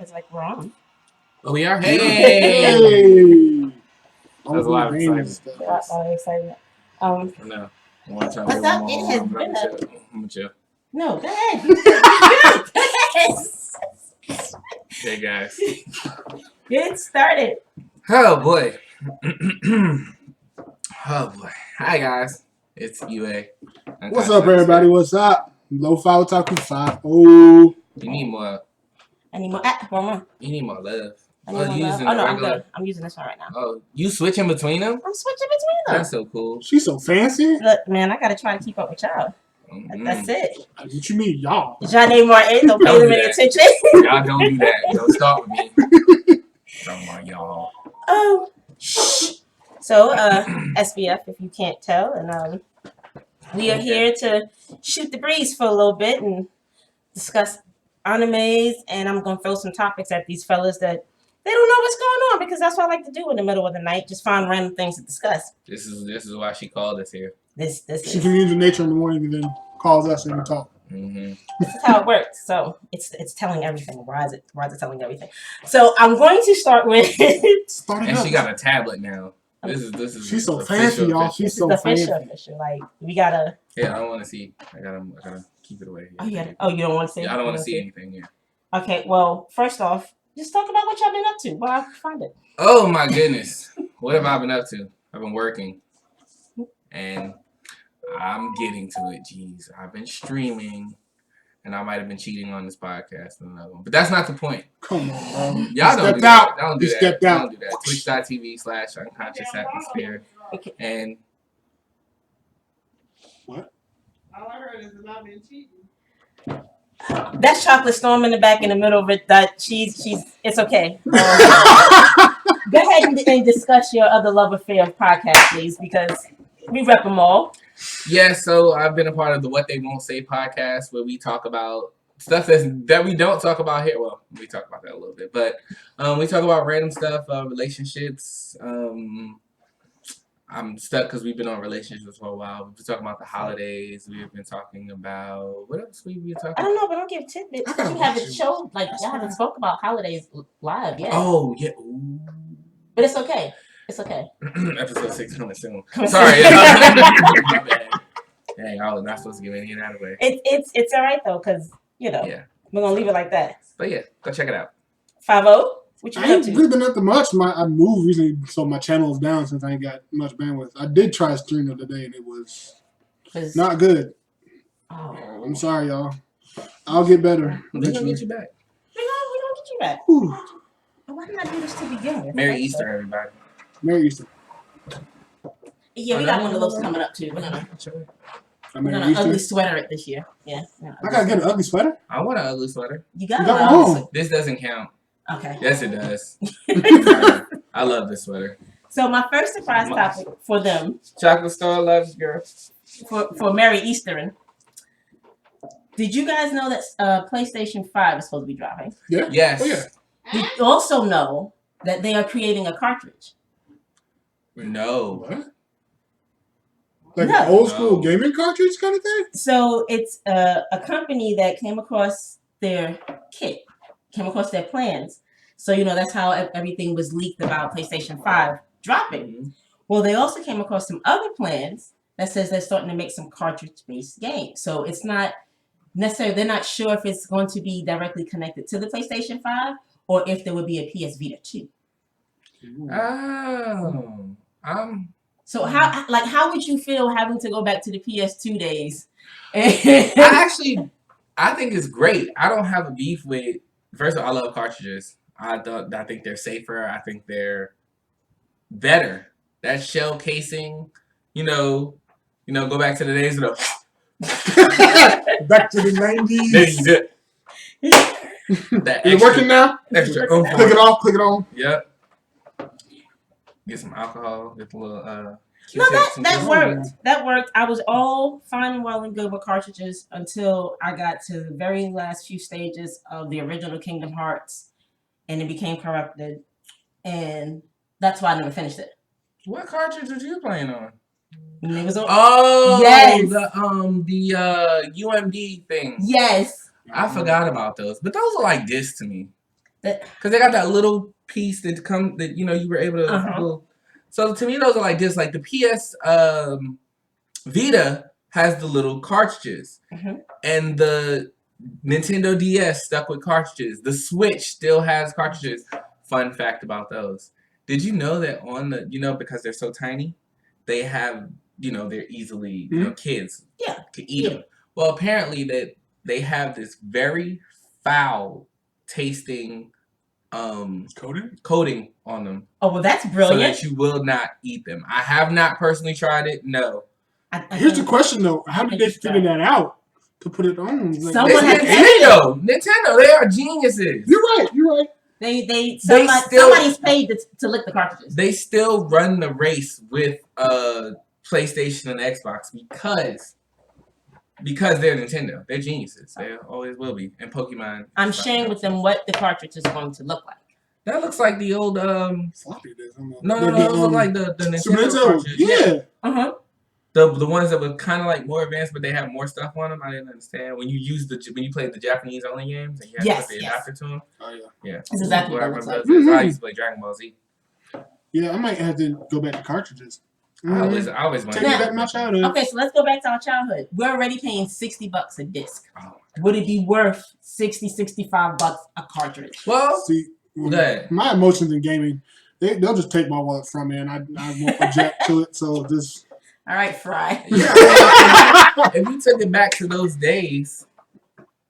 because like we're on. Oh, we are. Hey! That's a lot of excitement. A lot of excitement. No. What's up? It has been I'm gonna chill. No, go ahead. Hey guys. Get started. Oh boy. Oh boy. Hi guys. It's UA. What's up, everybody? What's up? Lo-Fi Otaku 5. Oh. You need more. I need more. One more. You need more love. I'm good. I'm using this one right now. Oh, you switching between them? I'm switching between them. That's so cool. She's so fancy. Look, man, I gotta try to keep up with y'all. That's it. What you mean, y'all? Zhane Martin, don't pay them any attention. Y'all don't do that. Don't start with me. Talking about y'all. Oh, shh. So, SBF, if you can't tell, and we are here to shoot the breeze for a little bit and discuss animes, and I'm gonna throw some topics at these fellas that they don't know what's going on, because that's what I like to do in the middle of the night, just find random things to discuss. This is why she called us here. She communes with nature in the morning and then calls us and we talk. This is how it works. So it's telling everything. Why is it telling everything? So I'm going to start with. And she got a tablet now. This is. She's so fancy, y'all. She's so fancy. Official. Like we gotta. Yeah, I don't want to see. I gotta keep it away. Oh yeah. Oh, you don't want to see. Yeah, I don't want to see anything. Yeah. Okay. Well, first off, just talk about what y'all been up to. Well, I can find it. Oh my goodness, what have I been up to? I've been working, and I'm getting to it. Jeez, I've been streaming, and I might have been cheating on this podcast and another one, but that's not the point. Come on, bro. Y'all don't do that. Don't do that. Don't do that. Twitch.tv/unconscioufatmosphere. Okay. And what? All I heard is that I've been cheating. That's Chocolate Storm in the back in the middle of it. That she's it's okay. Go ahead and discuss your other love affair podcast, please, because we rep them all. yeah, so I've been a part of the What They Won't Say podcast, where we talk about stuff that we don't talk about here. Well, we talk about that a little bit, but we talk about random stuff, relationships. I'm stuck because we've been on relationships for a while. We've been talking about the holidays. We've been talking about what else we've been talking. I don't know, but don't give tidbits. You haven't showed y'all haven't spoke about holidays live yet. Oh yeah, ooh. But it's okay. It's okay. Episode 6 coming soon. Sorry. My bad. Dang, I was not supposed to give any of that away. It's all right though, because we're gonna leave it like that. But yeah, go check it out. 5-0. What you I been up ain't to? really been up to much. I moved recently, so my channel is down since I ain't got much bandwidth. I did try streaming the other day, and it was not good. Oh. I'm sorry, y'all. I'll get better. We're gonna get you back. We gonna get you back. Whew. Why didn't I do this to begin with? Merry Easter, everybody. Merry Easter. Yeah, we got one of those coming up too. We're gonna Merry Easter. ugly sweater it this year. Yeah. I gotta get an ugly sweater. I want an ugly sweater. You got got one. one. This doesn't count. Okay. Yes, it does. I love this sweater. So my first surprise topic for them, Chocolate Star loves girls. for Merry Easterin. Did you guys know that PlayStation 5 is supposed to be dropping? Yeah. Yes. Oh, yeah. Did you also know that they are creating a cartridge? No. What? Like No. an old school gaming cartridge kind of thing? So it's a company that came across their kit, came across their plans. So, that's how everything was leaked about PlayStation 5 dropping. Mm-hmm. Well, they also came across some other plans that says they're starting to make some cartridge-based games. So it's not necessarily, they're not sure if it's going to be directly connected to the PlayStation 5 or if there would be a PS Vita 2. Oh. So how would you feel having to go back to the PS2 days? I think it's great. I don't have a beef with. First of all, I love cartridges. I think they're safer. I think they're better. That shell casing, go back to the days of the. Back to the 90s. There you go. Is it working now? Extra. Click it off. Click it on. Yep. Get some alcohol. Get the little. No, that worked. That worked. I was all fine and well and good with cartridges until I got to the very last few stages of the original Kingdom Hearts, and it became corrupted, and that's why I never finished it. What cartridge was you playing on? And it was on. Oh, yes. The UMD thing. Yes. I forgot about those, but those are like discs to me. Because they got that little piece that you were able to. So to me, those are like just like the PS Vita has the little cartridges, and the Nintendo DS stuck with cartridges. The Switch still has cartridges. Fun fact about those. Did you know that on the, because they're so tiny, they have, they're easily, kids can eat them. Well, apparently that they have this very foul tasting coating on them. Oh, well, that's brilliant. So that you will not eat them. I have not personally tried it. No. Here's the question though: how did they figure that out to put it on? Like, Someone has Nintendo, they are geniuses. You're right. Somebody's paid to lick the cartridges. They still run the race with PlayStation and Xbox because they're Nintendo. They're geniuses. They always will be. And Pokemon. I'm sharing with them what the cartridge is going to look like. That looks like the old floppy disk. No, it looks like the Nintendo cartridge. Yeah. The ones that were kind of like more advanced, but they have more stuff on them. I didn't understand when you played the Japanese only games and you had to put the adapter to them. Oh yeah. That's exactly what it looks like. I used to play Dragon Ball Z. Yeah, I might have to go back to cartridges. I always wanted to take back my childhood. Okay, so let's go back to our childhood. We're already paying $60 a disc. Oh, would it be worth $65 a cartridge? Well, see, my emotions in gaming, they'll just take my wallet from me, and I won't object to it. So just. All right, Fry. If you took it back to those days,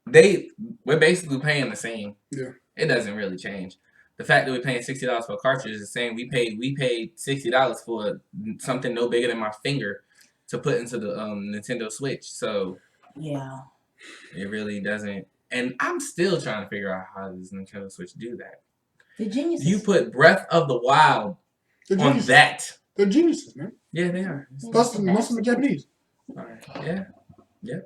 we're basically paying the same. Yeah. It doesn't really change. The fact that we're paying $60 for a cartridge is the same. We paid $60 for something no bigger than my finger to put into the Nintendo Switch. So yeah, it really doesn't. And I'm still trying to figure out how does Nintendo Switch do that. The geniuses. You put Breath of the Wild on that. They're geniuses, man. Yeah, they are. Plus, most of them are Japanese. All right. Yeah.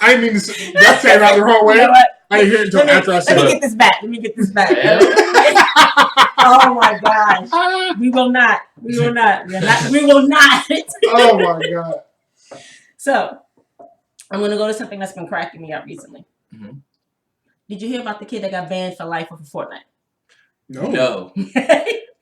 I didn't mean to say that came out the wrong way. You know what? I didn't hear it until after I said it. Let me get this back. Oh my gosh. We will not. We will not. Oh my God. So, I'm going to go to something that's been cracking me up recently. Mm-hmm. Did you hear about the kid that got banned for life of Fortnite? No.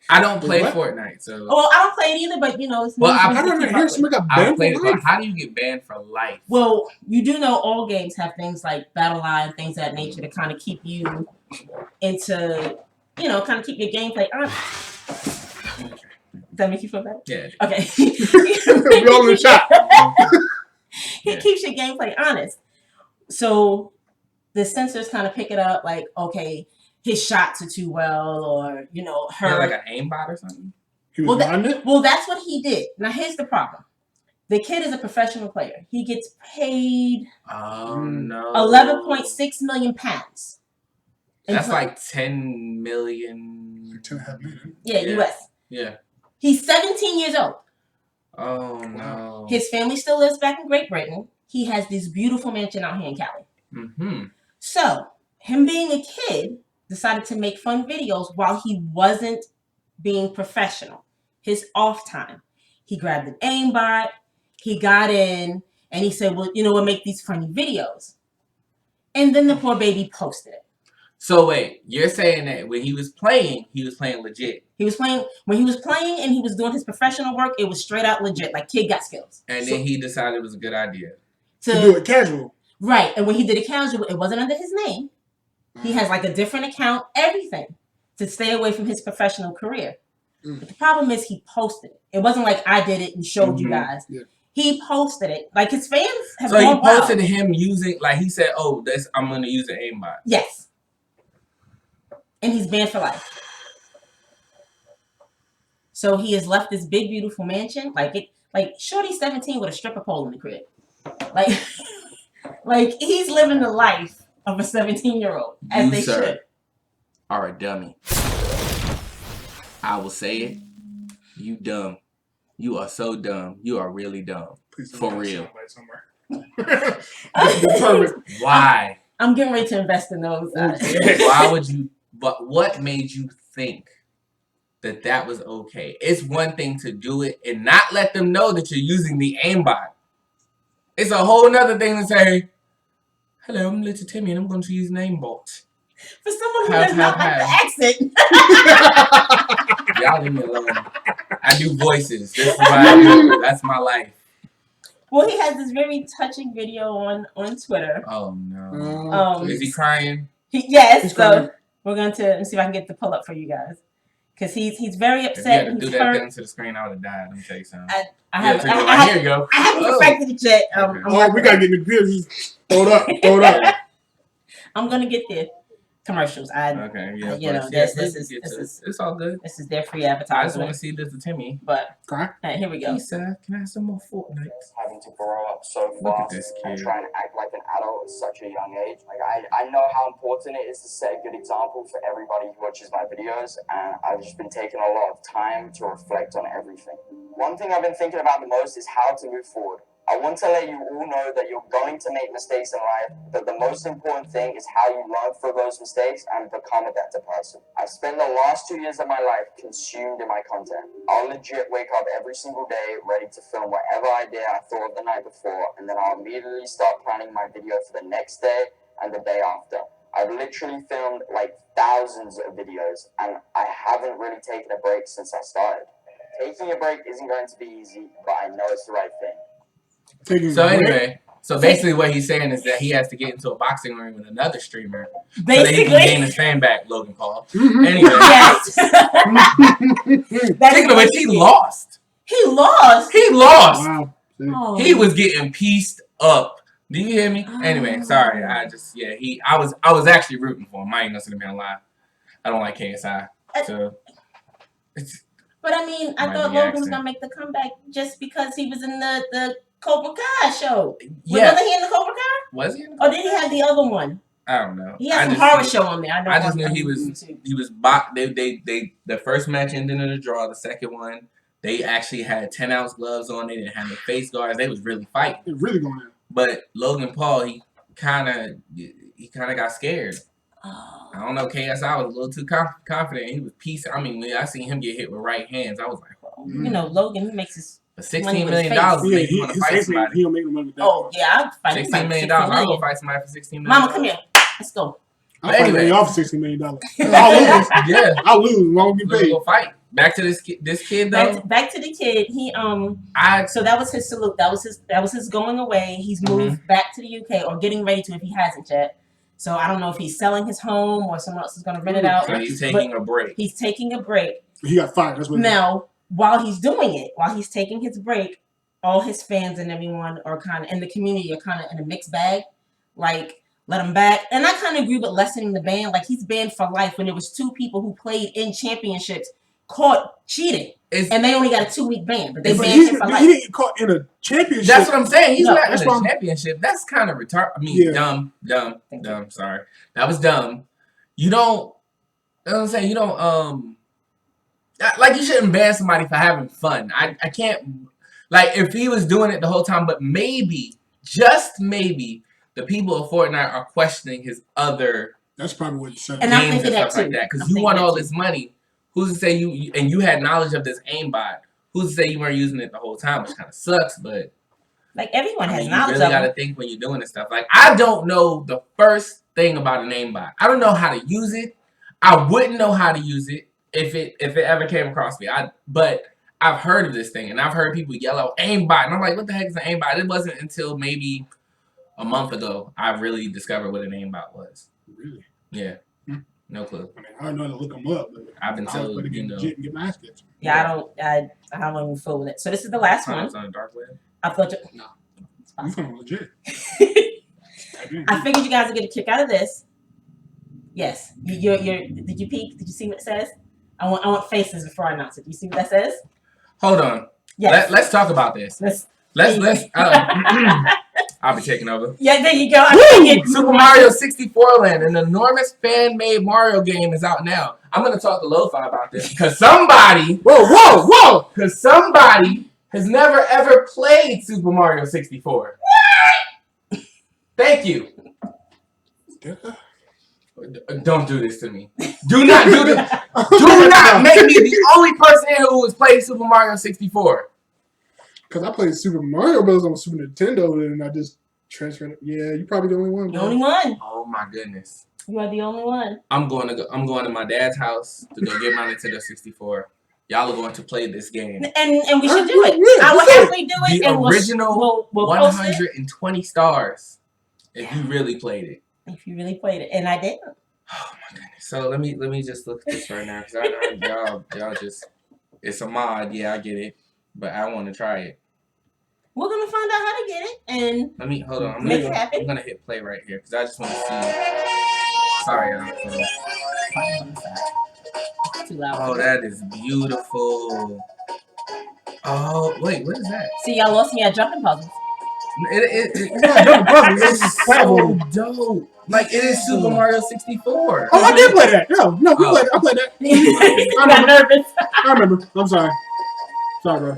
I don't play Fortnite, so. Well, I don't play it either, but it's. Well, I don't hear somebody got banned for life. But how do you get banned for life? Well, you do know all games have things like battle line, things of that nature to kind of keep you into, kind of keep your gameplay on. Does that make you feel better? Yeah. Okay. We're all in the shot. It keeps your gameplay honest. So the sensors kind of pick it up, like, okay, his shots are too well, or her like an aimbot or something. Well, that's what he did. Now here's the problem: the kid is a professional player. He gets paid. Oh no! 11.6 million pounds. That's like 10 million. 10.5 million. Yeah, US. Yeah. He's 17 years old. Oh no! His family still lives back in Great Britain. He has this beautiful mansion out here in Cali. Mm-hmm. So him being a kid, decided to make fun videos while he wasn't being professional. His off time. He grabbed an aimbot, he got in, and he said, well, we'll make these funny videos. And then the poor baby posted it. So wait, you're saying that when he was playing legit. When he was playing and he was doing his professional work, it was straight out legit, like kid got skills. And then he decided it was a good idea. To do it casual. Right, and when he did it casual, it wasn't under his name. He has like a different account, everything, to stay away from his professional career. But the problem is he posted it. It wasn't like I did it and showed you guys. Yeah. He posted it. Like his fans have So he gone posted wild. him using, like he said, I'm going to use an aimbot. Yes. And he's banned for life. So he has left this big, beautiful mansion. Like Shorty's 17 with a stripper pole in the crib. Like he's living the life of a 17-year-old, as they should. Are a dummy. I will say it. You dumb. You are so dumb. You are really dumb. For real. Why? I'm getting ready to invest in those. Why would you? But what made you think that was okay? It's one thing to do it and not let them know that you're using the aimbot. It's a whole nother thing to say, hello, I'm little Timmy and I'm going to use an aimbot. For someone who Have, does not like have. the accent. Y'all leave me alone. I do voices. This is what I do. That's my life. Well, he has this very touching video on Twitter. Oh no. Is he crying? Yes. He's So crying. we're going to see if I can get the pull up for you guys. Because he's very If you upset. had to do He's that hurt. thing to the screen, I would have died. Let me tell you something. I Here you go. I haven't Oh. perfected it yet. Okay. Oh, we gotta get in the video. Just throw it up. Throw it up. I'm gonna get the commercials. Okay, yeah. You know, yeah, this is it's all good. this is their free I just want advertisement. to see this to Timmy. But Okay. here we go. Hey, Seth, can I have some more Fortnite? Having to grow up so Look at fast this and kid. try and act like an adult at such a young age. Like I know how important it is to set a good example for everybody who watches my videos, and I've just been taking a lot of time to reflect on everything. One thing I've been thinking about the most is how to move forward. I want to let you all know that you're going to make mistakes in life, but the most important thing is how you learn from those mistakes and become a better person. I've spent the last 2 years of my life consumed in my content. I'll legit wake up every single day ready to film whatever idea I thought of the night before, and then I'll immediately start planning my video for the next day and the day after. I've literally filmed like thousands of videos, and I haven't really taken a break since I started. Taking a break isn't going to be easy, but I know it's the right thing. So anyway, so basically what he's saying is that he has to get into a boxing ring with another streamer so that he can gain his fame back, Logan Paul. Anyway, Yes. speaking of which, he lost. He lost. He lost. Wow. Oh. He was getting pieced up. Do you hear me? Oh. Anyway, sorry. I was actually rooting for him. I ain't gonna sit there and lie. I don't like KSI. So But I mean, I Might thought be Logan was accent. gonna make the comeback just because he was in the Cobra Kai show. yeah, Wasn't he in the Cobra Kai? was he? Or did he have the other one? I don't know. He had I some just horror see- show on there. I know. I just on knew he was YouTube. They the first match ended in a draw. The second one, they actually had 10-ounce gloves on. They didn't have no face guards. They was really fighting. It's really going in. But Logan Paul, he kind of got scared. Oh. I don't know. KSI was a little too confident. He was piecing. I mean, when I seen him get hit with right hands, I was like, You know, Logan, he makes his. but $16 Money with million his face. to make you want to fight He somebody. don't make no money with that. Oh yeah, I'd fight $16 million. I'll go fight somebody for $16 million. Mama, come here. Let's go. I'll But fight anyway. anyway. Off $16 million. I'll lose. Yeah, I'll lose. Won't get we're gonna paid. go fight. Back to this kid though. Back to the kid. He So that was his salute. That was his going away. He's moved back to the UK or getting ready to if he hasn't yet. So I don't know if he's selling his home or someone else is going to rent it out. So he's taking a break. He's taking a break. He got fired. That's what. Now, while he's doing it, while he's taking his break, all his fans and everyone are kind of in the community are kind of in a mixed bag. Like, let him back. And I kind of agree with lessening the ban. Like, he's banned for life when there was 2 people who played in championships caught cheating. And they only got a 2-week ban, but they banned him for life. He didn't get caught in a championship. That's what I'm saying. He's No, not in that's a why I'm- championship. That's kind of retarded. I mean, Yeah. dumb. Sorry, that was dumb. You don't. You know what I'm saying? You don't. Like you shouldn't ban somebody for having fun. I can't. Like if he was doing it the whole time, but maybe, just maybe, the people of Fortnite are questioning his other That's probably what it said. And I'm games and thinking that stuff like too. that. Because I'm you thinking want that all too. this money. Who's to say you had knowledge of this aimbot? Who's to say you weren't using it the whole time? Which kind of sucks, but Like, everyone I has mean, you knowledge really of got to him. think when you're doing this stuff. Like, I don't know the first thing about an aimbot. I don't know how to use it. I wouldn't know how to use it if it ever came across me. But I've heard of this thing, and I've heard people yell out aimbot, and I'm like, what the heck is an aimbot? It wasn't until maybe a month ago I really discovered what an aimbot was. Really? Yeah, no clue. I mean, I don't know how to look them up. But I've been I was told, about to you get know, legit and get my ass kicked. Yeah, I don't even fool with it. So this is the last one. It's on the dark web. I thought No. You from legit. I figured you guys would get a kick out of this. Yes. You're did you peek? Did you see what it says? I want faces before I announce it. Do you see what that says? Hold on. Yes. Let's talk about this. Let's I'll be taking over. Yeah, there you go. I figured. Super Mario 64 Land, an enormous fan-made Mario game, is out now. I'm gonna talk to Lo-Fi about this because somebody, because somebody has never ever played Super Mario 64. Thank you. Don't do this to me. Do not do this. Do not make me the only person here who has played Super Mario 64. Because I played Super Mario Bros. On Super Nintendo and I just transferred it. Yeah, you're probably the only one. The Bro. only one. Oh my goodness. You are the only one. I'm going to my dad's house to go get my Nintendo 64. Y'all are going to play this game. And we should do it. Yeah, I will happily do it. The And original we'll post it 120 stars. If you really played it. if you really played it, and I did. Oh my goodness. So let me just look at this right now because y'all just it's a mod. Yeah, I get it, but I want to try it. We're gonna find out how to get it, and Let me hold on. make it happen. I'm gonna hit play right here because I just want to see. Sorry, y'all. Too loud. Oh, that is beautiful. Oh wait, what is that? See, y'all lost me at jumping puzzles. It's so dope. Like it is Super Mario 64. Oh, I did play that. No, we played. I played that. You got nervous. I remember. I'm sorry. Sorry, bro.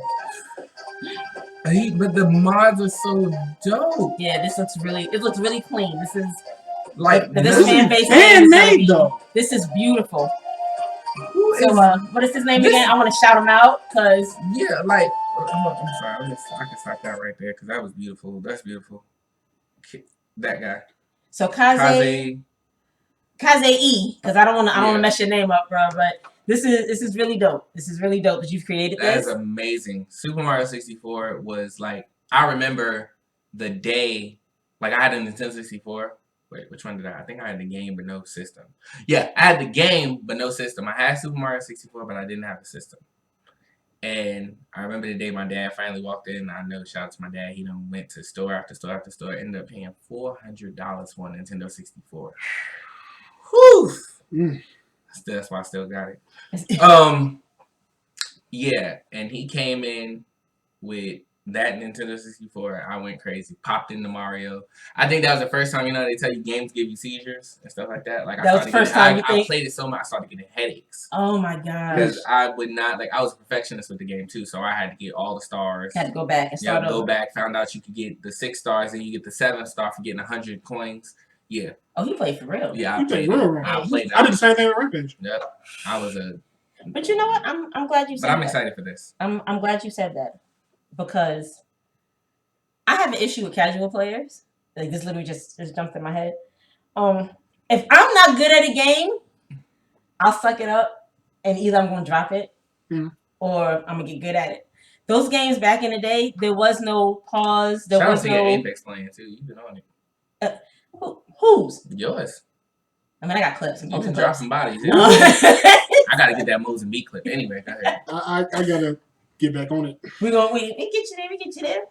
But the mods are so dope. Yeah, this looks really clean. This is Like this fan base handmade though. This is beautiful. Who is, So, what is his name again? I want to shout him out because yeah, like I'm sorry. I can stop that right there because that was beautiful. That's beautiful. That guy. so Kaze E, because I don't want to mess your name up, bro. But this is really dope. This is really dope that you've created That this. is amazing. Super Mario 64 was like I remember the day like I had a Nintendo 64. Wait, which one did I? I think I had the game but no system. Yeah, I had the game but no system. I had Super Mario 64 but I didn't have a system. And I remember the day my dad finally walked in. I know, shout out to my dad. He done went to store after store after store. Ended up paying $400 for a Nintendo 64. Whew. That's why I still got it. Yeah, and he came in with that Nintendo 64. I went crazy. Popped into Mario. I think that was the first time, you know, they tell you games give you seizures and stuff like that. Like That was the first time I played it so much, I started getting headaches. Oh my gosh. Because I would not, like, I was a perfectionist with the game too, so I had to get all the stars. Had to go back and start over. Go back, found out you could get the 6 stars and you get the 7 star for getting 100 coins. Yeah. Oh, he played for real. Yeah, I played real. I played. I did the same thing with Rampage. Yep. I was a. But you know what? I'm glad you said that. But I'm excited for this. I'm glad you said that because I have an issue with casual players. Like this literally just jumped in my head. If I'm not good at a game, I'll suck it up and either I'm gonna drop it or I'm gonna get good at it. Those games back in the day, there was no pause. There was no Apex playing too. You've been on it. Whose? Yours. I mean, I got clips. You can drop some bodies. Yeah. I gotta get that Moves and B clip. Anyway, go ahead. I gotta get back on it. We get you there. We get you there.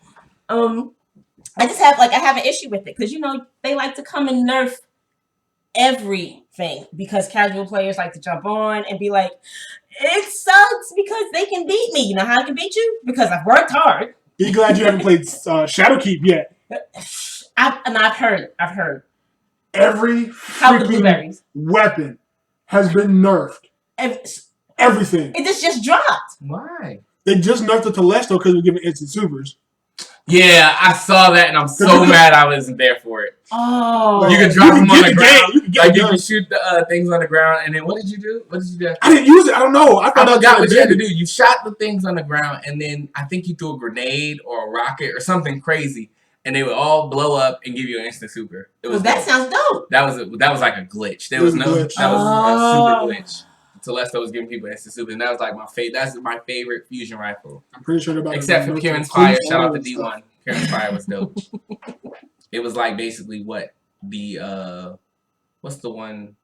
I just have I have an issue with it because you know they like to come and nerf everything because casual players like to jump on and be like, it sucks because they can beat me. You know how I can beat you? Because I've worked hard. Be glad you haven't played Shadowkeep yet. I've heard. Every freaking weapon has been nerfed. Everything. It just dropped. Why? They just nerfed the Telesto because we're giving instant supers. Yeah, I saw that and I'm so mad I wasn't there for it. Oh. You can drop them on the ground. You can shoot the things on the ground and then what did you do? I didn't use it. I don't know. I forgot what you had to do. You shot the things on the ground and then I think you threw a grenade or a rocket or something crazy. And they would all blow up and give you an instant super. It was that sounds dope. That was like a glitch. There was no glitch. That was a super glitch. Telesto was giving people instant super, and that was like my favorite. That's my favorite fusion rifle. I'm pretty sure about except for Kieran's Fire. Shout out to D1. Kieran's Fire was dope. It was like basically what the what's the one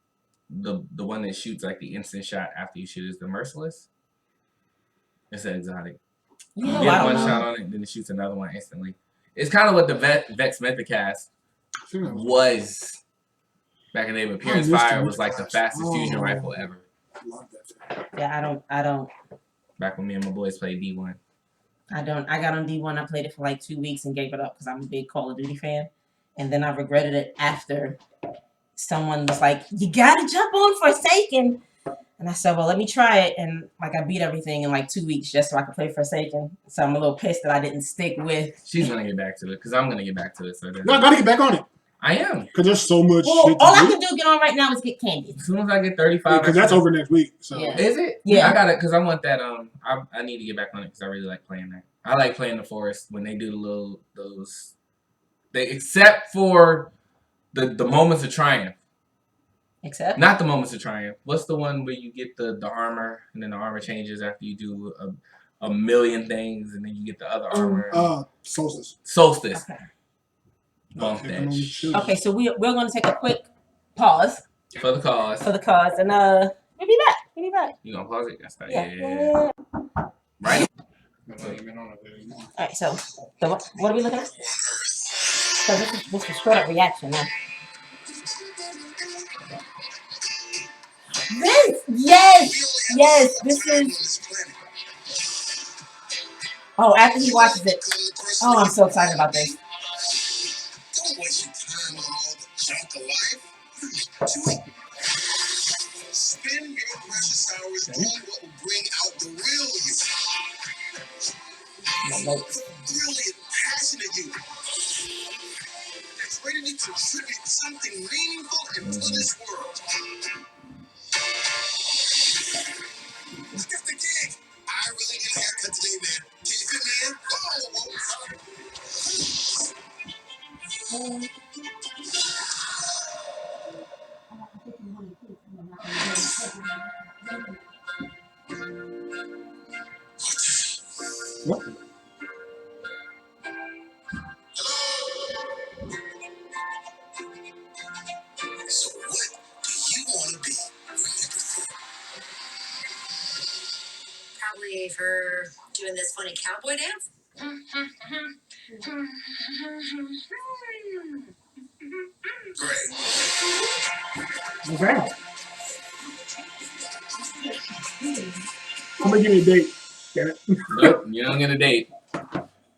one that shoots like the instant shot after you shoot is the Merciless. It's an exotic. You get one shot on it, then it shoots another one instantly. It's kind of what the Vex Mythicast was back in the day, but Kieran's Fire was like the fastest fusion rifle ever. Yeah, I don't. Back when me and my boys played D1. I got on D1. I played it for like 2 weeks and gave it up because I'm a big Call of Duty fan. And then I regretted it after someone was like, you gotta jump on Forsaken. And I said, well, let me try it. And like I beat everything in like 2 weeks just so I could play Forsaken. So I'm a little pissed that I didn't stick with. She's gonna get back to it because I'm gonna get back to it. So no, I gotta get back on it. I am. Because there's so much shit all I can do get on right now is get candy. As soon as I get 35. Because that's over next week. So. Yeah. Is it? Yeah. I got it because I want that. I need to get back on it because I really like playing that. I like playing the forest when they do except for the moments of triumph. Except? Not the Moments of Triumph. What's the one where you get the armor and then the armor changes after you do a million things and then you get the other armor? Solstice. Solstice. Okay. Bump that shit. Okay, so we're going to take a quick pause. For the cause. And we'll be back. We'll be back. You gonna pause it? That's not, Yeah. Right. Alright, so what are we looking at? So this is straight up reaction now. Yes, this is. Oh, after he watches it. Oh, I'm so excited about this. Don't waste your time on all the junk of life. Spend your precious hours doing what will bring out the real you. Brilliant, passionate you. That's ready to contribute something meaningful into this world. Look at the gig. I really need a haircut today, man. Can you fit me in? What? So what do you want to be? Probably her doing this funny cowboy dance. Great. Okay. Somebody give me a date. Get it? Nope, you don't get a date.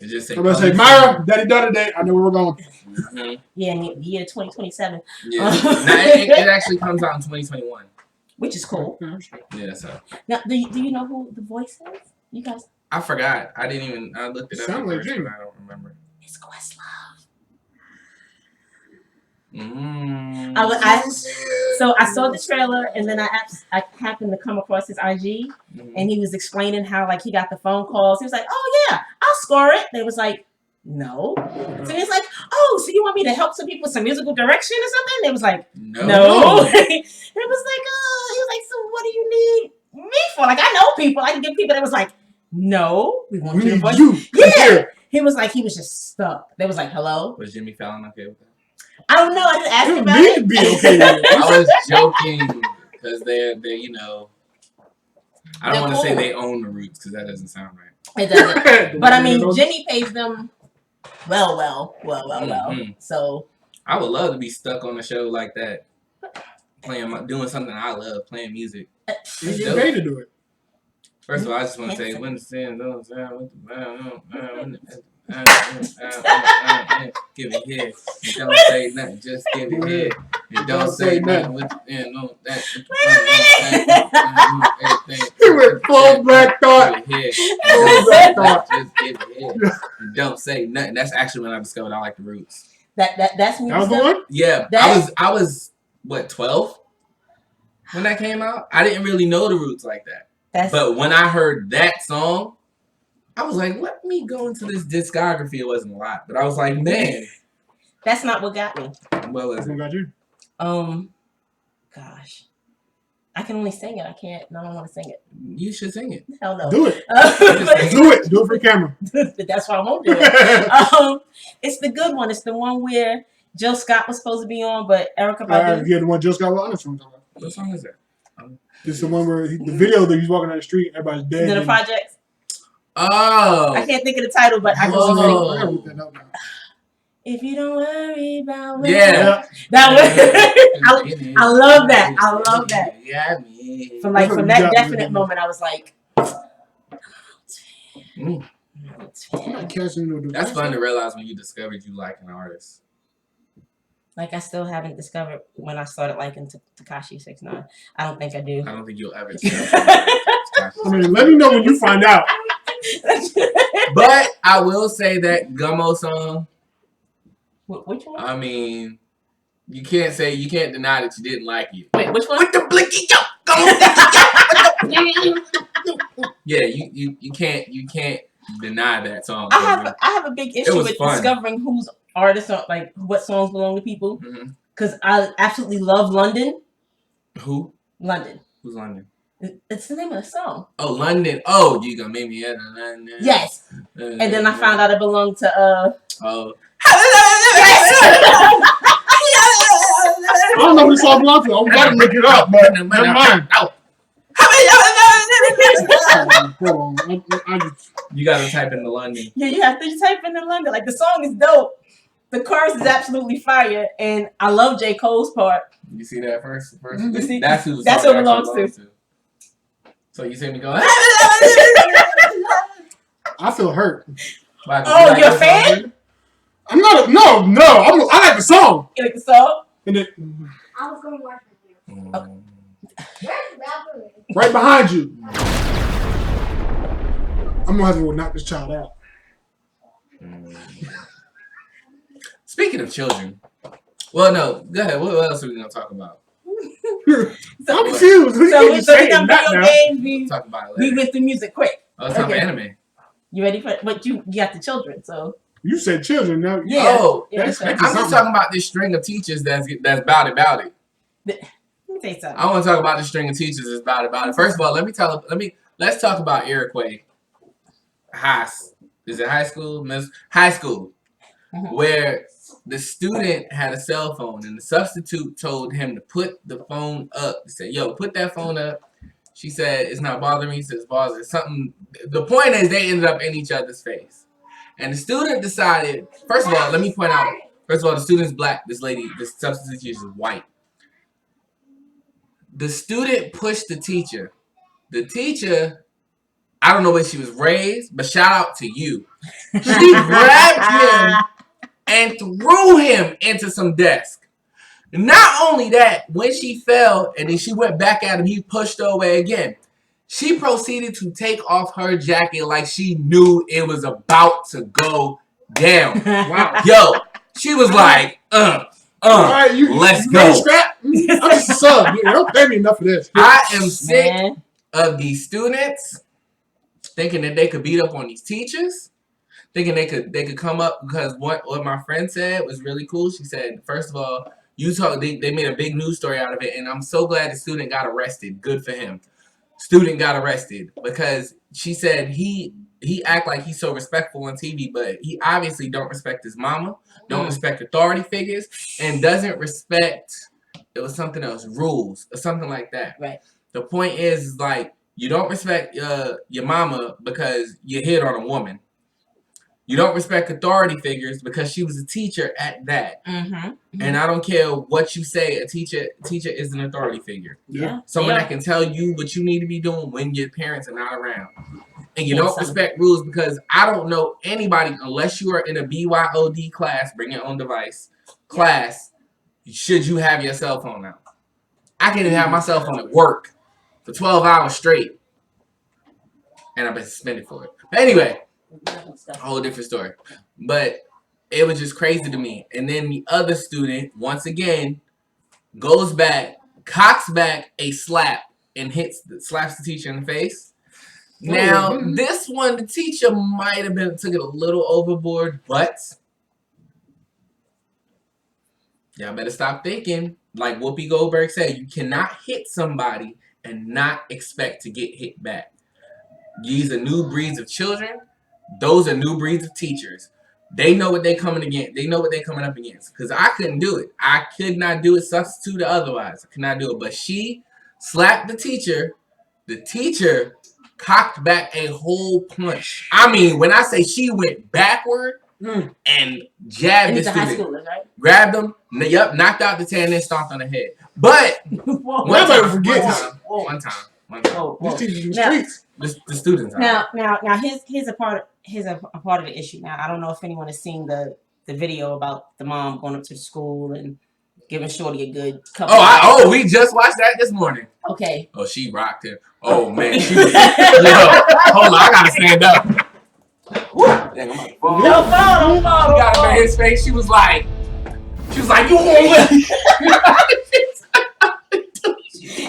It just say. I'm gonna say, Myra, Daddy done a date. I know where we're going. Mm-hmm. Yeah, in the year 2027. Yeah. Now, it actually comes out in 2021. Which is cool. Yeah, so. Now, do you know who the voice is? You guys? I forgot. I didn't even. I looked it up. Sound like first, Zhane. but I don't remember. It's Questlove. So I saw the trailer and then I happened to come across his IG and he was explaining how like he got the phone calls. He was like, "Oh yeah, I'll score it." They was like, "No." So he was like, "Oh, so you want me to help some people with some musical direction or something?" They was like, "No." It was like, he was like, "So what do you need me for?" Like I know people, I can give people. That was like, "No, we want you to voice." Yeah. He was like, he was just stuck. They was like, "Hello." Was Jimmy Fallon okay with that? I don't know. I didn't ask You about need it. to be okay with it. I was joking because they're you know. I don't They're want to say cool. they own the Roots because that doesn't sound right. It doesn't. But I mean, Jimmy pays them well. So I would love to be stuck on a show like that, doing something I love, playing music. You get paid to do it. First of all, I just want to say, when the sin goes down, give it here. And don't say nothing, just give it here. And don't say nothing with the end on that. You went full black thought. Give it here. And don't say nothing, just give it here. And don't say nothing. That's actually when I discovered I like the Roots. that's me. That was the one? Yeah, I was what, 12 when that came out. I didn't really know the Roots like that. But when I heard that song, I was like, let me go into this discography. It wasn't a lot, but I was like, man. That's not what got me. What was it? What got you? Gosh. I can only sing it. I don't want to sing it. You should sing it. Hell no. Do it. Do it. Do it for camera. That's why I won't do it. It's the good one. It's the one where Jill Scott was supposed to be on, but Erykah Badu. Yeah, the one Jill Scott was on. That's what I'm talking about. What song is that? It's the one where the video that he's walking down the street, everybody's dead. The projects. Oh. I can't think of the title, but I can sing it. If you don't worry about what that was, I love that. I love that. Yeah, From that definite moment, I was like, that's fun to realize when you discovered you like an artist. Like I still haven't discovered when I started liking Tekashi 6ix9ine. I don't think I do. I don't think you'll ever discover. I mean, let me know when you find out. But I will say that Gummo song. Which one? I mean, you can't deny that you didn't like it. Wait, which one? With the blinky jump. Yeah, you can't deny that song. I have a big issue with discovering whose artists are like what songs belong to people. Because I absolutely love London, Who? London. Who's London? It's the name of the song. Oh, London. Oh, you gonna make me at London. Yes. And then I found out it belonged to Oh. Yes. I don't know who this song belongs to. I'm about to look it up, but never mind. Hold on. I just... You gotta type in the London. Yeah, you have to type in the London. Like, the song is dope. The chorus is absolutely fire, and I love J. Cole's part. You see that first? You see? That's who the That's song who it belongs to. So you see me go. I feel hurt. Oh, you're a fan? I'm not. No. I like the song. You like the song? And it, I was going to watch it. right behind you. I'm gonna have to knock this child out. Speaking of children, well, no, go ahead. What else are we gonna talk about? I'm confused. We So keep we saying done that video now. games. We Talk about it later. went through music quick. Oh, it's time for Okay. anime. You ready for it? But you got the children, so You said children now. yeah. Oh, Yeah, that's so- right. I'm just talking about this string of teachers that's about it. Let me tell you something. I want to talk about this string of teachers that's about it. First of all, let's talk about Iroquois Is it high school? High school, where the student had a cell phone and the substitute told him to put the phone up. He said, "Yo, put that phone up." She said, "It's not bothering me." He said, "It's bothering something." The point is, they ended up in each other's face, and the student decided. First of all, let me point out. First of all, the student's black. This substitute teacher, is white. The student pushed the teacher. The teacher, I don't know where she was raised, but shout out to you. She grabbed him and threw him into some desk. Not only that, when she fell and then she went back at him, he pushed her away again. She proceeded to take off her jacket like she knew it was about to go down. Wow. Yo, she was like, Right, let's you go. ready to scrap? I'm just a sub. You don't pay me enough for this. I am sick Man. of these students thinking that they could beat up on these teachers, thinking they could come up, because what my friend said was really cool. She said, first of all, they made a big news story out of it, and I'm so glad the student got arrested. Good for him. Student got arrested because she said he act like he's so respectful on TV, but he obviously don't respect his mama, don't respect authority figures, and doesn't respect, it was something else, rules or something like that. Right. The point is like, you don't respect your mama because you hit on a woman. You don't respect authority figures because she was a teacher at that. And I don't care what you say, a teacher is an authority figure. Yeah. Someone that can tell you what you need to be doing when your parents are not around. And you don't Yes, respect rules, because I don't know anybody, unless you are in a BYOD class, bring your own device, class, should you have your cell phone out. I can't even have my cell phone at work for 12 hours straight. And I've been suspended for it. But anyway, a whole different story. But it was just crazy to me. And then the other student, once again, goes back, cocks back a slap, and slaps the teacher in the face. Now, this one, the teacher might have took it a little overboard, but y'all better stop thinking. Like Whoopi Goldberg said, you cannot hit somebody and not expect to get hit back. These are new breeds of children. Those are new breeds of teachers. They know what they're coming against. They know what they're coming up against. Because I couldn't do it. I could not do it, substitute or otherwise. I could not do it. But she slapped the teacher. The teacher cocked back a whole punch. I mean, when I say she went backward and jabbed And the he's a high student, schooler, right? grabbed him, knocked out the 10 and stomped on the head. But one time. Whoa. These teachers in the Now- streets. The students. Now, here's a part of the issue. Now, I don't know if anyone has seen the video about the mom going up to the school and giving Shorty a good couple. We just watched that this morning. Okay. Oh, she rocked him. Oh man, she was. Yo, hold on, I gotta stand up. Dang, I'm about to fall. Don't fall. She got him in his face. She was like, you won't.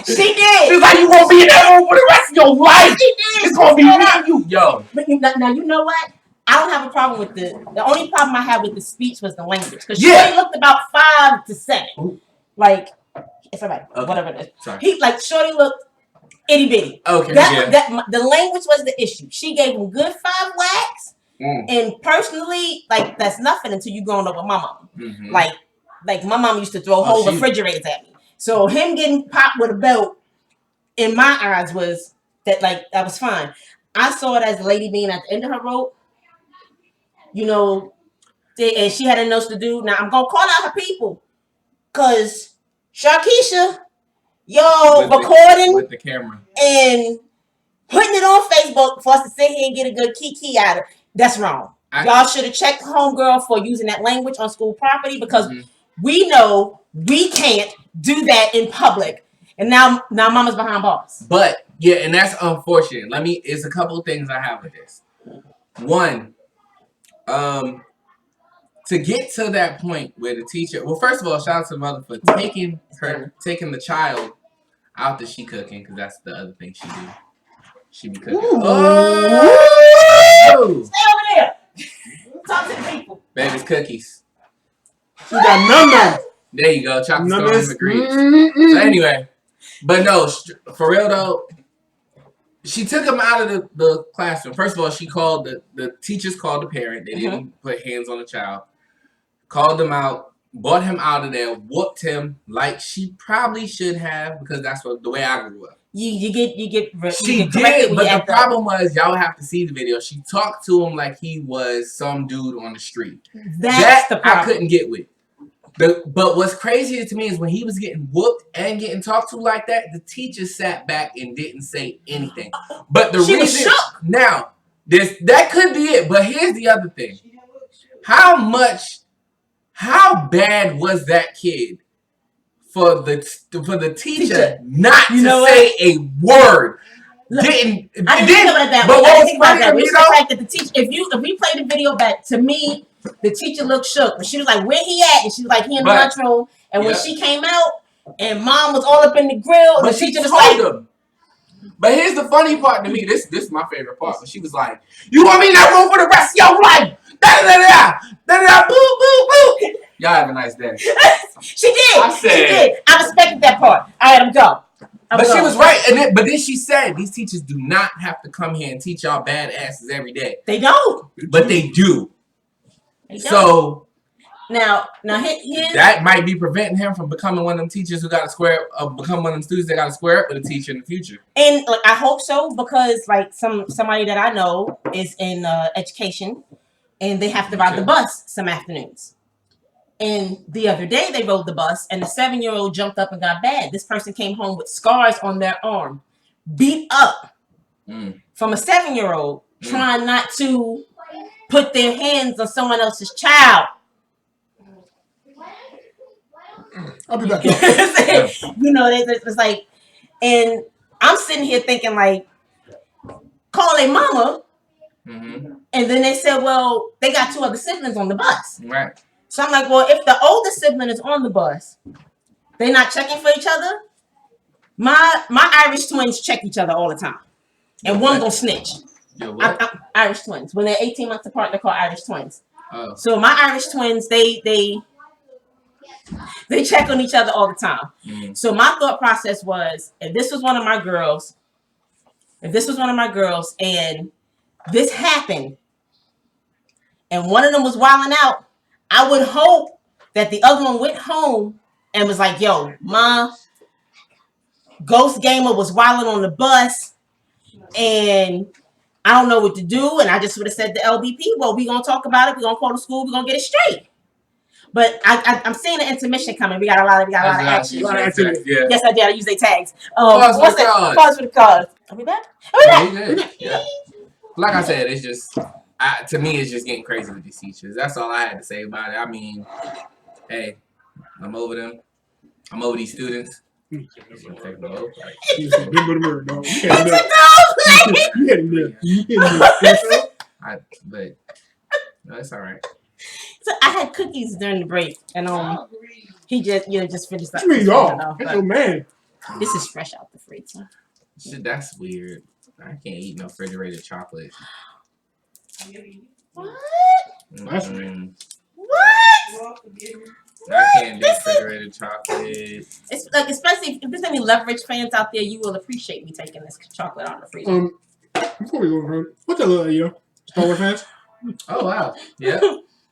She did. She was like, you won't be in that room for the rest of your life. She did. It's gonna be me and you. Yo. But now you know what? I don't have a problem with the only problem I had with the speech was the language. Because Yeah. she looked about 5 to 7. Like, It's alright. Okay. Whatever it is. Sorry. He like shorty looked itty bitty. Okay. The language was the issue. She gave him good 5 whacks, and personally, like that's nothing until you growing up with my mom. Mm-hmm. Like my mom used to throw whole refrigerators at me. So him getting popped with a belt, in my eyes, was that was fine. I saw it as the lady being at the end of her rope. You know, and she had nothing else to do. Now I'm gonna call out her people, cause Sharkeisha, recording with the camera and putting it on Facebook for us to sit here and get a good kiki out of it. That's wrong. Y'all should have checked homegirl for using that language on school property, because we know we can't do that in public. And now mama's behind bars. But yeah, and that's unfortunate. It's a couple of things I have with this. One, to get to that point where the teacher, well, first of all, shout out to the mother for taking the child out that she cooking, because that's the other thing she do. She be cooking. Ooh. Oh! Stay over there. Talk to the people. Baby's cookies. She got none. There you go. Chocolate Stone agrees. So anyway, but no, for real though, she took him out of the classroom. First of all, she called the teachers called the parent. They didn't put hands on the child. Called them out, brought him out of there, whooped him like she probably should have, because that's the way I grew up. You get. She did, but the problem was, y'all have to see the video. She talked to him like he was some dude on the street. That's the problem. I couldn't get with. But what's crazy to me is when he was getting whooped and getting talked to like that, the teacher sat back and didn't say anything. But the reason was shook. Now, that could be it. But here's the other thing: how bad was that kid for the teacher not to say a word? Look, I didn't think about that. But what was funny to me, the fact that the teacher, if we play the video back, to me, the teacher looked shook. But she was like, "Where he at?" And she was like, "He in the lunchroom." And when she came out, and mom was all up in the grill, but the teacher was like, him. But here's the funny part to me. This is my favorite part. But she was like, "You want me in that room for the rest of your life?" Da da da da da. Boo boo boo. Y'all have a nice day. She did. She did. I respected that part. All right, I'm go. But she was right, but then she said these teachers do not have to come here and teach y'all bad asses every day. They don't. But they do. So now that might be preventing him from becoming one of them teachers who got to become one of them students that got to square up with a teacher in the future. And I hope so, because somebody that I know is in education, and they have to ride the bus some afternoons. And the other day they rode the bus, and the 7-year-old jumped up and got bad. This person came home with scars on their arm, beat up from a 7-year-old trying not to put their hands on someone else's child. I'll be back. It's like, and I'm sitting here thinking like, call a mama, and then they said, well, they got 2 other siblings on the bus. Right. So I'm like, well, if the older sibling is on the bus, they're not checking for each other. My Irish twins check each other all the time, and one gonna snitch. Irish twins. When they're 18 months apart, they're called Irish twins. Oh. So my Irish twins, they check on each other all the time. So my thought process was, if this was one of my girls, and this happened, and one of them was wilding out, I would hope that the other one went home and was like, yo, Ma, Ghost Gamer was wilding on the bus, and I don't know what to do. And I just would have said to LBP, well, we're going to talk about it. We're going to call the school. We're going to get it straight. But I'm seeing an intermission coming. We got a lot of action. Yeah. Yes, I did. I use their tags. Pause for the cause. Pause for the cause. Are we back? Yeah. Like I said, it's just... to me, it's just getting crazy with these teachers. That's all I had to say about it. I mean, hey, I'm over them. I'm over these students. But no, it's all right. So I had cookies during the break, and he just finished up. That's your man. This is fresh out the freezer. Shit, that's weird. I can't eat no refrigerated chocolate. What? That's weird. What? Lord forgive me. I can't do refrigerated chocolate. It's like, especially if there's any leverage fans out there, you will appreciate me taking this chocolate out of the freezer. Before we go, what's that little yo? Star Wars fans? Oh wow. Yep.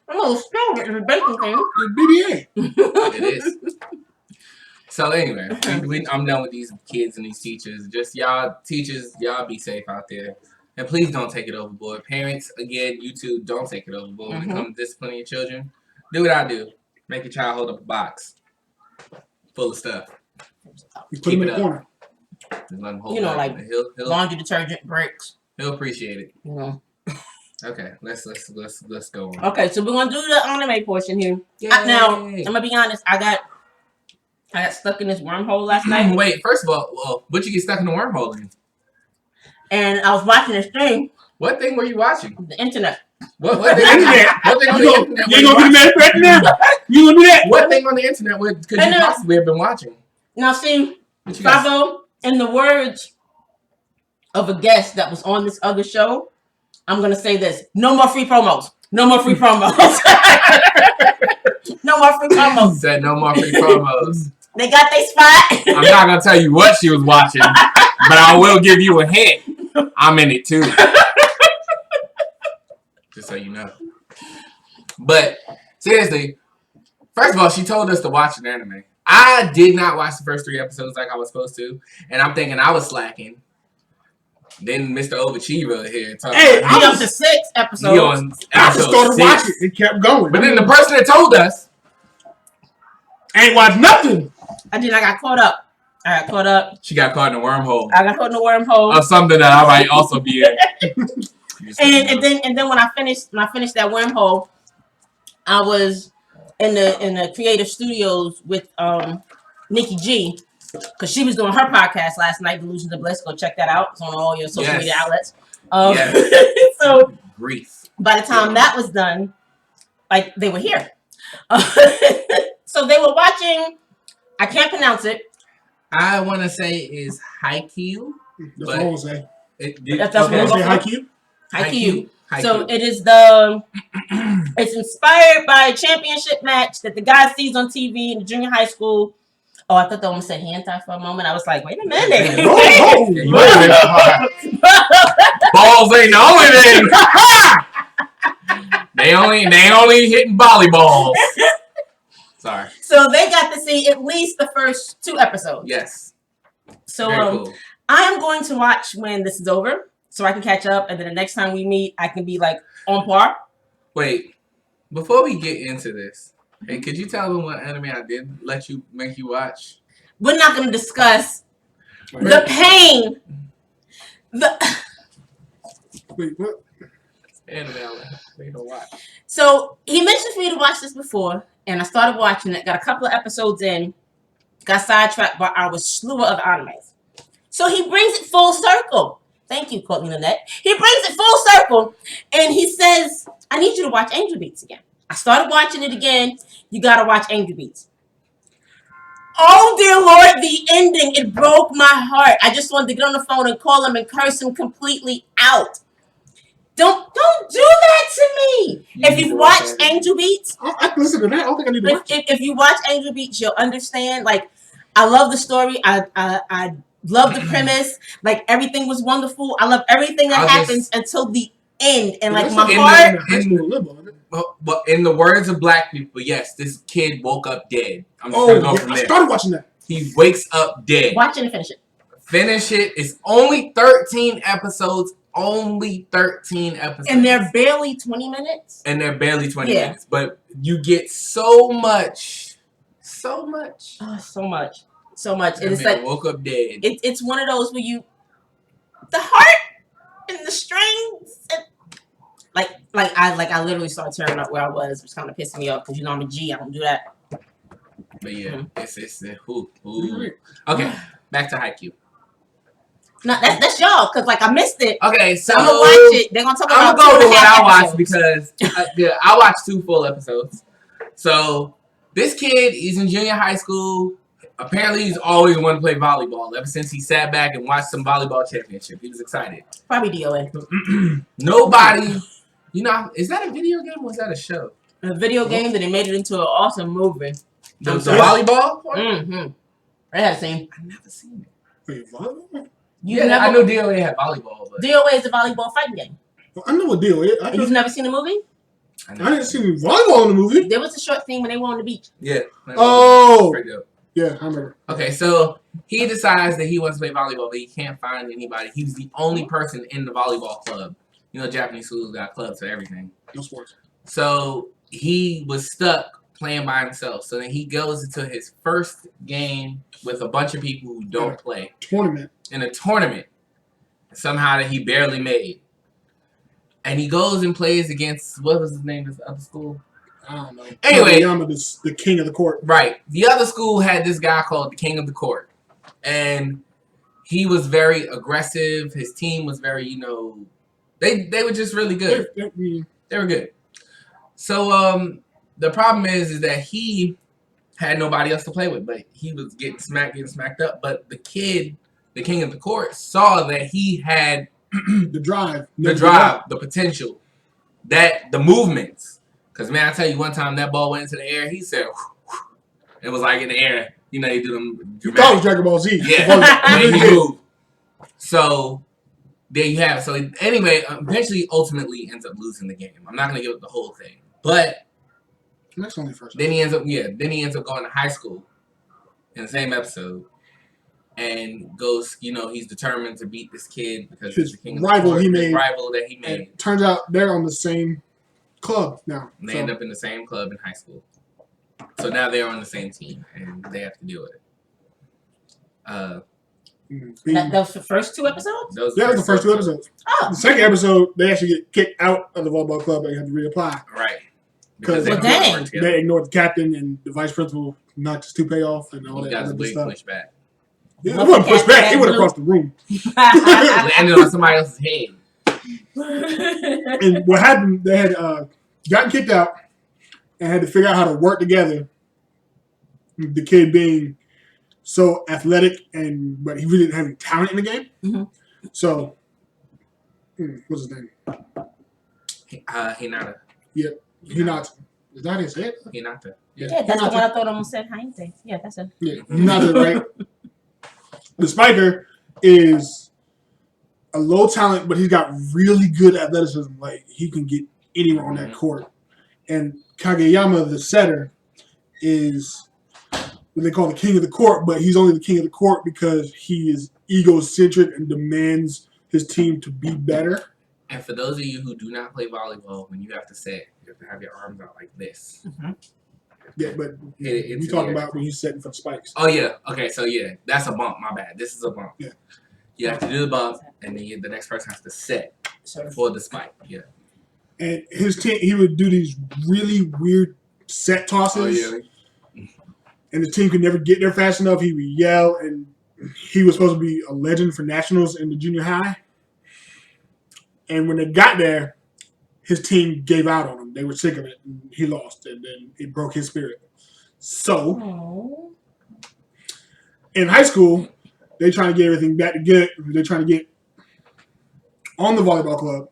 I'm a little strong with the bacon thing. The BBA. It is. So anyway, I'm done with these kids and these teachers. Just y'all teachers, y'all be safe out there. And please don't take it overboard. Parents, again, you too, don't take it overboard when it comes to disciplining your children. Do what I do. Make your child hold up a box full of stuff. You put him in the corner. Just let him hold You know, up. like laundry detergent breaks. He'll appreciate it. You know. Okay, let's go on. Okay, so we're gonna do the anime portion here. Now, I'm gonna be honest. I got stuck in this wormhole last night. Wait, first of all, what you get stuck in the wormhole in? And I was watching this thing. What thing were you watching? The internet. What thing on the internet? You ain't gonna be mad right now. You gonna do that? What thing on the internet could you possibly have been watching? Now, see, Favo, in the words of a guest that was on this other show, I'm gonna say this: no more free promos. No more free promos. No more free promos. Said no more free promos. They got their spot. I'm not gonna tell you what she was watching, but I will give you a hint. I'm in it too. Just so you know. But seriously, first of all, she told us to watch an anime. I did not watch the first 3 episodes like I was supposed to, and I'm thinking I was slacking. Then Mr. Overachiever here talking. Hey, I'm up to 6 episodes. He on I just started watching. It kept going. But then the person that told us ain't watched nothing. I got caught up. She got caught in a wormhole. I got caught in the wormhole Of something that I might also be in. and then when I finished that wormhole, I was in the creative studios with Nikki G, because she was doing her podcast last night, Delusions of Bliss. Go check that out. It's on all your social media outlets. So grief. By the time that was done, like, they were here. So they were watching. I can't pronounce it. I want to say is Haikyuu. That's what I want to say. That's what I say Haikyuu. Haikyuu. So it is it's inspired by a championship match that the guy sees on TV in the junior high school. Oh, I thought they almost said hentai for a moment. I was like, wait a minute. Balls ain't the only thing. they only hitting volleyballs. Sorry. So they got to see at least the first 2 episodes. Yes. So cool. I am going to watch when this is over, so I can catch up, and then the next time we meet, I can be like on par. Wait, before we get into this, hey, could you tell them what anime I did make you watch? We're not going to discuss the pain. Wait, what? Anime I don't watch. So he mentioned for me to watch this before, and I started watching it. Got a couple of episodes in, got sidetracked by our slew of animes. So he brings it full circle. Thank you, Courtney Lynette. He brings it full circle, and he says, I need you to watch Angel Beats again. I started watching it again. You got to watch Angel Beats. Oh, dear Lord, the ending, it broke my heart. I just wanted to get on the phone and call him and curse him completely out. Don't do that to me. If you've watched Angel Beats, I can listen to that. I don't think I need to watch it. If you watch Angel Beats, you'll understand. Like, I love the story. I love the premise. Like, everything was wonderful. I love everything that happens until the end. And like, my heart. But in the words of black people, yes, this kid woke up dead. I'm just gonna go from there. I started watching that. He wakes up dead. Watch it and finish it. Finish it. It's only 13 episodes. Only 13 episodes. And they're barely 20 minutes. Minutes. But you get so much. Oh, so much. And it's man like woke up dead. It's one of those where the heart and the strings and I literally started tearing up where I was, which kind of pissing me off because I'm a G. I don't do that. But yeah, it's okay. Back to Haikyuu. No, that's y'all, because like I missed it. Okay, so I'm gonna watch it. They're gonna talk about. I'm gonna go with what I watched because I watched 2 full episodes. So this kid is in junior high school. Apparently, he's always wanted to play volleyball. Ever since he sat back and watched some volleyball championship, he was excited. Probably DOA. Nobody, is that a video game or is that a show? a video game that they made it into an awesome movie. The volleyball part? Mm-hmm. I had seen. I've never seen it. Wait, volleyball? I know DOA had volleyball, but DOA is a volleyball fighting game. Well, I know what deal is. You've never seen the movie? I didn't see volleyball in the movie. There was a short scene when they were on the beach. Yeah. Oh. Yeah, I remember. Okay, so he decides that he wants to play volleyball, but he can't find anybody. He was the only person in the volleyball club. You know, Japanese schools got clubs for everything. No sports. So he was stuck playing by himself. So then he goes into his first game with a bunch of people who don't play. Tournament. In a tournament. Somehow that he barely made. And he goes and plays against, what was his name, this other school? I don't know. Anyway. The king of the court. Right. The other school had this guy called the king of the court. And he was very aggressive. His team was very, you know, they were just really good. They were good. So the problem is that he had nobody else to play with, but he was getting smacked up. But the kid, the king of the court, saw that he had the drive, the potential, the movements. Because, man, I tell you, one time that ball went into the air, he said, it was like in the air. You know, you do them. You thought it was Dragon Ball Z. Yeah. He moved. So, there you have it. So, anyway, eventually, ultimately ends up losing the game. I'm not going to give it the whole thing. But that's only first. Then he ends up going to high school in the same episode. And goes, you know, he's determined to beat this kid because his he's the king rival of the court, he made. Rival that he made. And turns out they're on the same club now. And they end up in the same club in high school. So now they're on the same team and they have to deal with it. Those the first two episodes? That was the first two episodes. Oh. The second episode, they actually get kicked out of the volleyball club and have to reapply. Right. Because they ignored the captain and the vice principal not just to pay off and all that other stuff. Pushed back. Yeah, it wasn't pushed back. It went across the room. Landed on somebody else's head. And what happened, they had gotten kicked out and had to figure out how to work together. The kid being so athletic, but he really didn't have any talent in the game. Mm-hmm. So, what's his name? Hinata. Yeah, Hinata. Is that his head? Hinata. Yeah, that's the one I thought almost said Heinze. Yeah, that's it. Yeah, Hinata, right? The spiker is a low talent, but he's got really good athleticism. Like, he can get anywhere on that court. And Kageyama, the setter, is what they call the king of the court, but he's only the king of the court because he is egocentric and demands his team to be better. And for those of you who do not play volleyball, when you have to set, you have to have your arms out like this. Mm-hmm. Yeah, but you talking about when he's setting for the spikes. Oh, yeah. Okay, so yeah, that's a bump. My bad. This is a bump. Yeah. You have to do the bump, and then the next person has to set for the spike. Yeah. And his team, he would do these really weird set tosses. Oh, yeah. And the team could never get there fast enough. He would yell, and he was supposed to be a legend for nationals in the junior high. And when they got there, his team gave out on him. They were sick of it, and he lost, and then it broke his spirit. So, in high school, they trying to get everything back to good. They're trying to get on the volleyball club.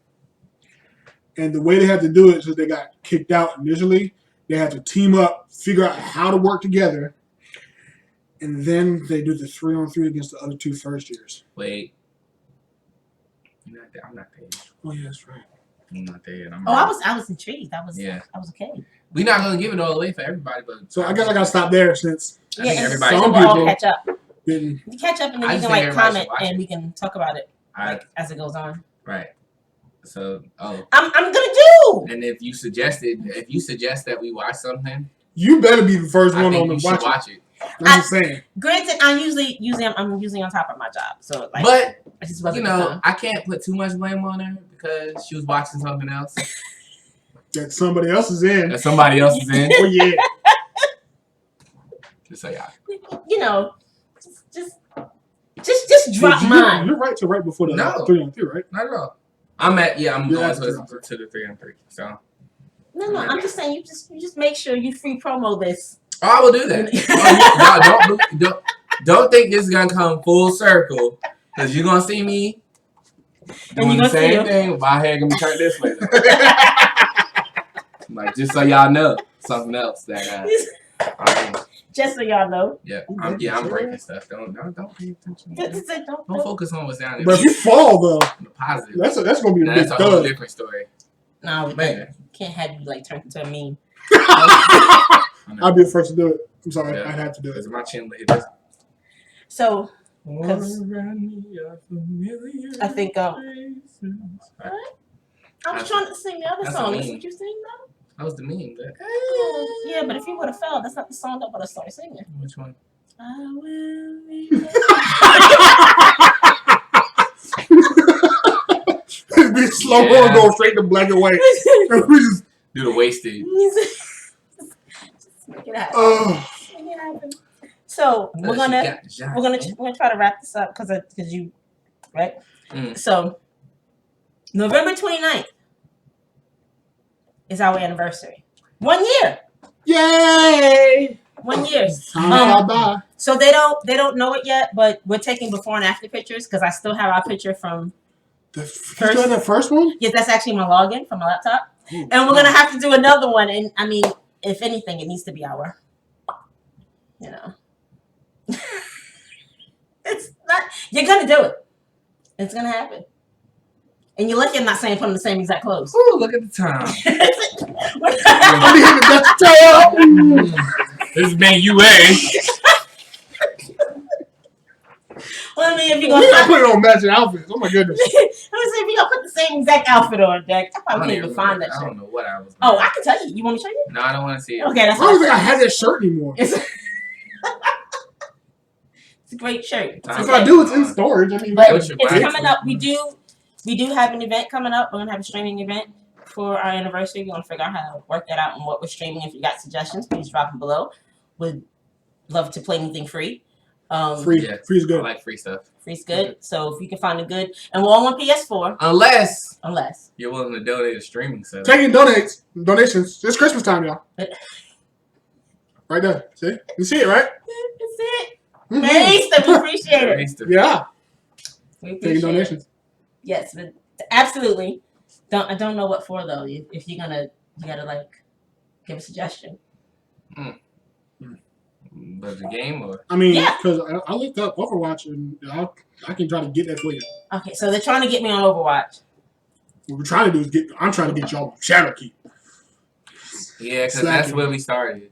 And the way they had to do it, so they got kicked out initially, they had to team up, figure out how to work together, and then they do the 3-on-3 against the other two first years. Wait. I'm not there. Oh, yeah, that's right. I'm not there yet. I was intrigued. I was okay. We're not gonna give it all away for everybody, but so I guess I gotta stop there since I think everybody. Some we'll all people catch up. didn't. We catch up and then I we just can think comment everybody should watch and it. we can talk about it as it goes on. Right. So I'm gonna do. And if you suggest that we watch something, You better be the first one I on think the you should watch watch it. I'm just saying. Granted, I'm usually on top of my job, so like. But I just you wasn't know, I can't put too much blame on her because she was watching something else That somebody else is in. that somebody else is in. Oh yeah. Just so y'all. You know, just drop mine. You're right to right before the No. 3-on-3, right? Not at all. I'm going that's to the 3-on-3. So No, I'm just saying you just make sure you free promo this. I will do that. Don't think this is gonna come full circle because you're gonna see me doing the same thing. My head gonna be turned this way. Like, just so y'all know, something else that Just so y'all know. I'm breaking stuff. Don't pay attention. Don't focus on what's down there. But if you fall though, the positive. That's gonna be a big That's a whole different story. No, Man. Can't have you like turn into a meme. I'll be the first to do it. I'm sorry, Yeah. I had to do it. Because my chin hit this. So Because I think I was trying to sing the other That's song. a That's meme. what you sing though? that was the meme. But, Yeah, but if you would have fell, that's not the song that would have started singing. which one? I will Be slow mo and go straight to black and white. We just, Do the wasted. Just make it happen. Make it happen. So we're gonna try to wrap this up because you right. So November 29th is our anniversary. 1 year. yay! 1 year. Bye. So they don't know it yet, but we're taking before and after pictures because I still have our picture from. The first one? Yes, that's actually my login from my laptop, Ooh. and we're gonna have to do another one. And I mean, if anything, it needs to be our. You know. It's not. You're gonna do it. It's gonna happen. And you're lucky I'm not saying put on the same exact clothes. Ooh, look at the time. I'll be hitting the Dutch tail. This has been UA. Well, I mean, if you're We gotta gonna put it on matching outfits. Oh my goodness. let me see if you gonna put the same exact outfit on, Jack. I probably can't even find that I shit. don't know what I was. Oh, I can tell you. You want me to show you? No, I don't want to see it. Okay, that's I don't what think I have that shirt anymore. It's a great shirt. It's If okay. I do, it's in storage. I mean, But What's your it's brand? coming up. We do have an event coming up. We're gonna have a streaming event for our anniversary. We're gonna figure out how to work that out and what we're streaming. If you got suggestions, please drop them below. Would love to play anything free. free. Yeah. Free is I good. like free stuff. Free's good. So if you can find a good, and we're all on PS4, Unless unless. you're willing to donate a streaming service. Taking donations. It's Christmas time, y'all. Right there. See? You see it, right? That's it. Mhm. Thanks, we appreciate it. Yeah. We Taking appreciate it. donations. Yes, but absolutely. I don't know what for though. If you gotta like give a suggestion. But the game or I mean, Yeah. because I looked up Overwatch and I can try to get that for you. Okay, so they're trying to get me on Overwatch. What we're trying to do is I'm trying to get y'all on Shadowkeep. yeah, because Slacking. that's where we started.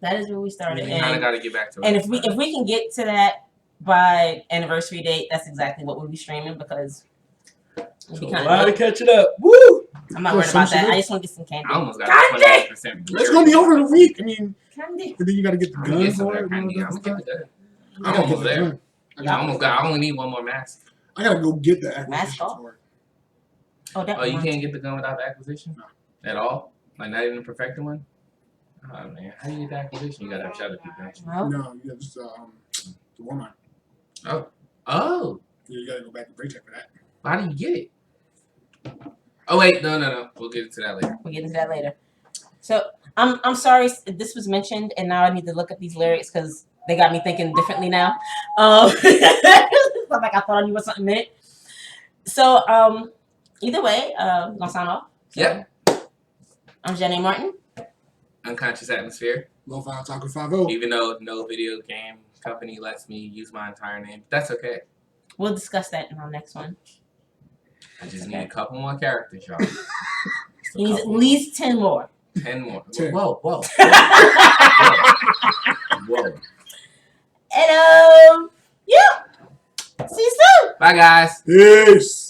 That is where we started. We kind of And, got to get back to it. and if we can get to that by anniversary date, that's exactly what we'll be streaming because we'll be kind of. catching up. Woo! I'm not Yeah, worried about some that. shit. I just want to get some candy. I almost got Candy! 28%. It's gonna be over in a week. I mean, Candy. and then you got to get the I'm gun gonna get some for of it. that and all candy. that I'm stuff. gonna get the gun. I I'm gotta almost get the there. gun. I only need one more mask. I gotta go get the Mask acquisition off? for it. Oh, that Oh, you one. can't get the gun without the acquisition? No. At all? Like not even a perfected one? Oh man, how do you get the acquisition? You gotta have shadow people, don't you? Well, No, yeah, just the Warmine. Oh, Yeah, you gotta go back to break check for that. how do you get it? Oh wait, no. We'll get into that later. we'll get into that later. So I'm sorry if this was mentioned, and now I need to look up these lyrics because they got me thinking differently now. Like I thought I knew what something meant. So either way, I'm gonna sign off. So, Yep. I'm Zhane Martin. Unconscious Atmosphere. Low File Taco 5-0. Even though no video game company lets me use my entire name, that's okay. We'll discuss that in our next one. I just Okay. need a couple more characters, y'all. Just a He needs at couple. least 10 more. 10 more. 10. Whoa. And yeah. See you soon. Bye guys. Peace.